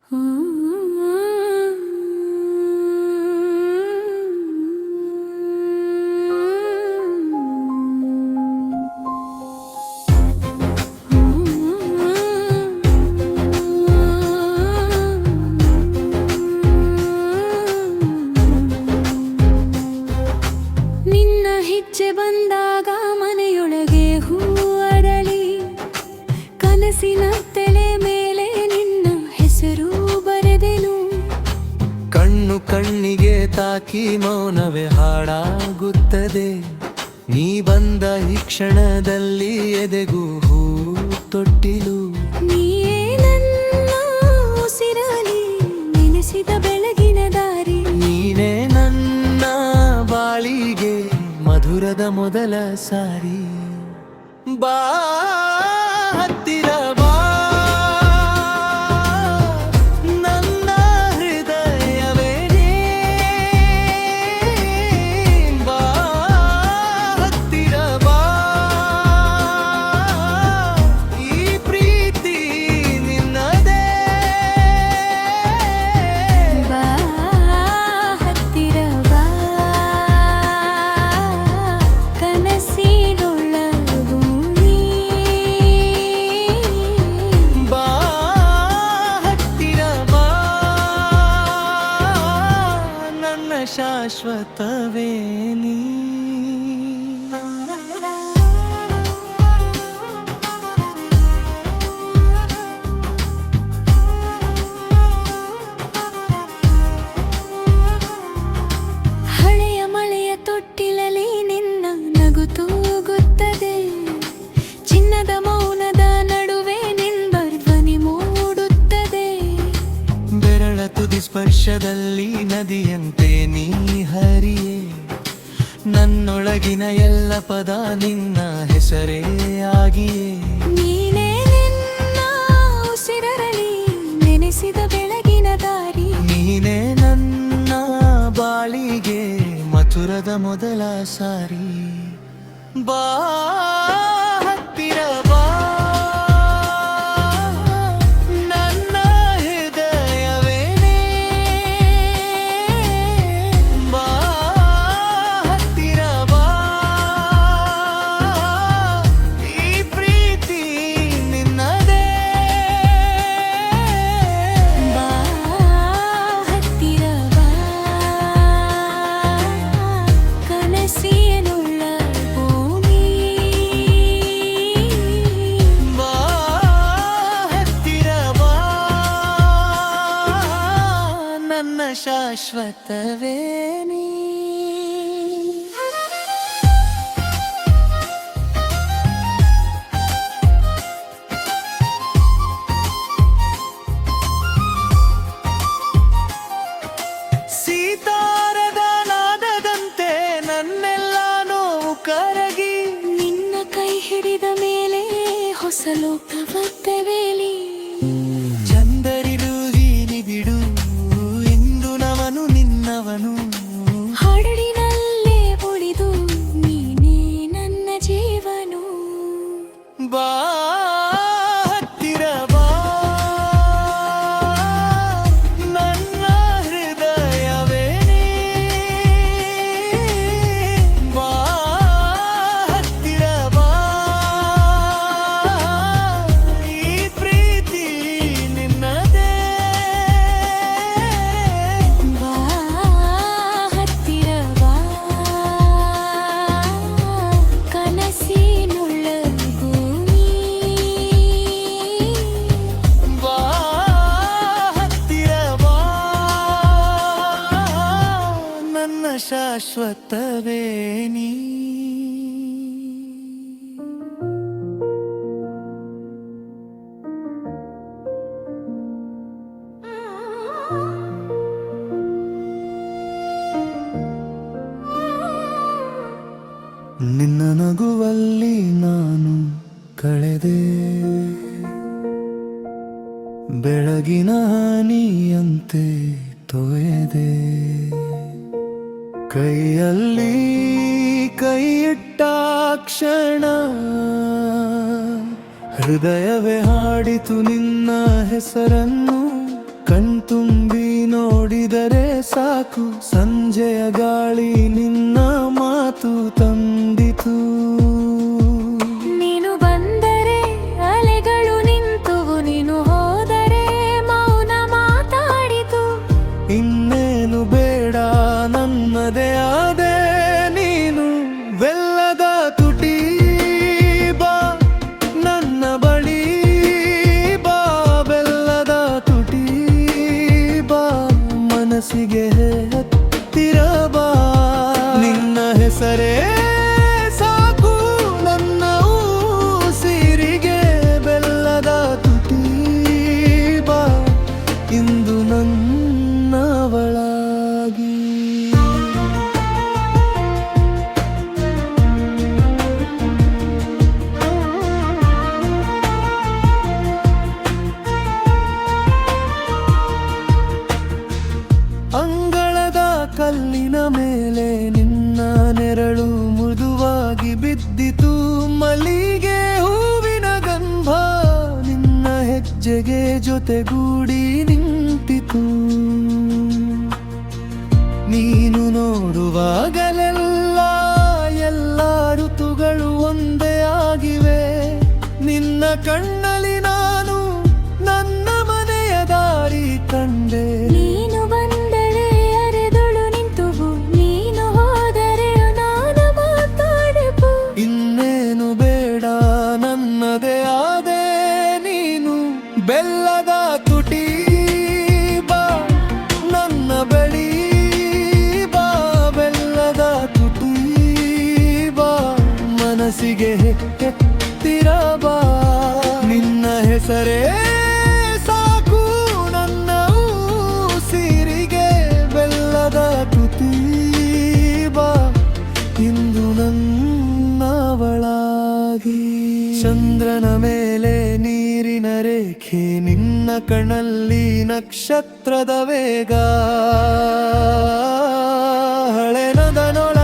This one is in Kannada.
ನಿನ್ನ ಹೆಜ್ಜೆ ಬಂದಾಗ ಮನೆಯೊಳಗೆ ಹೂ ಅರಳಿ, ಕನಸಿನ ತಲೆ ಮೇಲೆ ನಿನ್ನ ಹೆಸರು ಬರೆದೆನು. ಕಣ್ಣು ಕಣ್ಣಿಗೆ ತಾಕಿ ಮೌನವೇ ಹಾಡಾಗುತ್ತದೆ. ನೀ ಬಂದ ಈ ಕ್ಷಣದಲ್ಲಿ ಎದೆಗೂ ಹೂ ತೊಟ್ಟಿಲು. ನೀಯೇ ನನ್ನ ಉಸಿರಲಿ ನೆನೆಸಿದ ಬೆಳಗಿನ ದಾರಿ. ನೀನೇ ನನ್ನ ಬಾಳಿಗೆ ಮಧುರದ ಮೊದಲ ಸಾರಿ. ಬಾ ಹತ್ತಿರ ಬಾ, ನನ್ನ ಹೃದಯವೇ ನೀ. ಬಾ ಹತ್ತಿರ ಬಾ, ಈ ಪ್ರೀತಿ ನಿನ್ನದೇ. ಬಾ ಹತ್ತಿರ ಬಾ, ಕನಸಿನೊಳಗೂ ನೀ. ಬಾ ಹತ್ತಿರ ಬಾ, ನನ್ನ ಶಾಶ್ವತವೇ ನೀ. ಹಳೆಯ ಮಳೆಯ ತೊಟ್ಟಿಲಲ್ಲಿ ನಿನ್ನ ನಗು ತೂಗುತ್ತದೆ. ಚಿನ್ನದ ಮೌನದ ನಡುವೆ ನಿನ್ನ ಧ್ವನಿ ಮೂಡುತ್ತದೆ. ಬೆರಳ ತುದಿ ಸ್ಪರ್ಶದಲ್ಲಿ ನದಿಯಂತೆ ನೀ ಹರಿಯೇ. ನನ್ನೊಳಗಿನ ಎಲ್ಲ ಪದ ನಿನ್ನ ಹೆಸರೇ ಆಗಿಯೇ. ನೀನೇ ನಿನ್ನ ಉಸಿರಲಿ ನೆನೆಸಿದ ಬೆಳಗಿನ ದಾರಿ. ನೀನೇ ನನ್ನ ಬಾಳಿಗೆ ಮಧುರದ ಮೊದಲ ಸಾರಿ. ಬಾ ಹತ್ತಿರ ಬಾ, ನನ್ನ ಹೃದಯವೇ ನೀ. ಬಾ ಹತ್ತಿರ ಬಾ, ಈ ಪ್ರೀತಿ ನಿನ್ನದೇ. ಬಾ ಹತ್ತಿರ ಬಾ, ಕನಸಿನೊಳಗೂ ನೀ. ಬಾ ಹತ್ತಿರ ಬಾ, ನನ್ನ ಶಾಶ್ವತವೇ ನೀ. ಸೀತಾರದ ನಾದದಂತೆ ನನ್ನೆಲ್ಲ ನೋವು ಕರಗಿ. ನಿನ್ನ ಕೈ ಹಿಡಿದ ಮೇಲೆ ಹೊಸ ಲೋಕವತ್ತವೇಲಿ. ಚಂದರಿರುಗೀನಿ ಬಿಡು, ಇಂದು ನವನು ನಿನ್ನವನು. ಹಾಡಿನಲ್ಲೇ ಉಳಿದು ನೀನೇ ನನ್ನ ಜೀವನು. ಬಾ ಹತ್ತಿರ ಬಾ, ನನ್ನ ಹೃದಯವೇ ನೀ. ಬಾ ಹತ್ತಿರ ಬಾ, ಈ ಪ್ರೀತಿ ನಿನ್ನದೇ. ಬಾ ಹತ್ತಿರ ಬಾ, ಕನಸಿನೊಳಗೂ ನೀ. ಬಾ ಹತ್ತಿರ ಬಾ, ನನ್ನ ಶಾಶ್ವತವೇ ನೀ. ನಿನ್ನ ನಗುವಲ್ಲಿ ನಾನು ಕಳೆದೆ. ಬೆಳಗಿನ ಹನಿಯಂತೆ ತೊಯ್ದೆ. ಕೈಯಲ್ಲಿ ಕೈಯಿಟ್ಟ ಕ್ಷಣ ಹೃದಯವೇ ಹಾಡಿತು ನಿನ್ನ ಹೆಸರನ್ನು. ಕಣ್ತುಂಬಿ ನೋಡಿದರೆ ಸಾಕು, ಸಂಜೆಯ ಗಾಳಿ ನಿನ್ನ ಮಾತು ತಂದಿತು. ನೀನು ಬಂದರೆ ಅಲೆಗಳು ನಿಂತುವು, ನೀನು ಹೋದರೆ ಮೌನ ಮಾತಾಡಿತು. ಇನ್ನೇನು ಬೇಡ ನನ್ನದೇ ಆದೆ ನೀನು, ಬೆಲ್ಲದ ತುಟಿ ಬಾ ನನ್ನ ಬಳಿ ಬಾ, ಬೆಲ್ಲದ ತುಟಿ ಬಾ ಮನಸ್ಸಿಗೆ ಹತ್ತಿರ ಬಾ. ನಿನ್ನ ಹೆಸರೇ ಸಾಕು ನನ್ನ ಉಸಿರಿಗೆ, ಬೆಲ್ಲದ ತುಟಿ ಬಾ ಇಂದು ನನ್ನವಳಾಗಿ. ಅಂಗಳದ ಕಲ್ಲಿನ ಮೇಲೆ ನಿನ್ನ ನೆರಳು ಮೃದುವಾಗಿ ಬಿದ್ದಿತು, ಮಲ್ಲಿಗೆ ಹೂವಿನ ಗಂಧ ನಿನ್ನ ಹೆಜ್ಜೆಗೆ ಜೊತೆಗೂಡಿ ನಿಂತಿತು. ನೀನು ನೋಡುವಾಗಲೆಲ್ಲ ಎಲ್ಲ ಋತುಗಳು ಒಂದೇ ಆಗಿವೆ, ನಿನ್ನ ಕಣ್ಣಲ್ಲಿ ನಾನು ನನ್ನ ಮನೆಯ ದಾರಿ ಕಂಡೆ. ನೀನು ಬಂದರೆ ಅರೆದುಳು ನಿಂತುವು, ನೀನು ಹೋದರೆ ಅನಾಥ ಮಾತಾಡುವು. ಇನ್ನೇನು ಬೇಡ ನನ್ನದೇ ಆದೆ ನೀನು, ಬೆಲ್ಲದ ತುಟಿ ಬಾ ನನ್ನ ಬಳಿ ಬಾ, ಬೆಲ್ಲದ ತುಟಿ ಬಾ ಮನಸ್ಸಿಗೆ ಹತ್ತಿರ ಬಾ. ನಿನ್ನ ಹೆಸರೇ ಸಾಕು ನನ್ನ ಉಸಿರಿಗೆ, ಬೆಲ್ಲದ ತುಟಿ ಬಾ ಇಂದು ನನ್ನವಳಾಗಿ. ಚಂದ್ರನ ಮೇಲೆ ನೀರಿನ ರೇಖೆ, ನಿನ್ನ ಕಣ್ಣಲ್ಲಿ ನಕ್ಷತ್ರದ ವೇಗ, ಹಳೆನದನೊಳ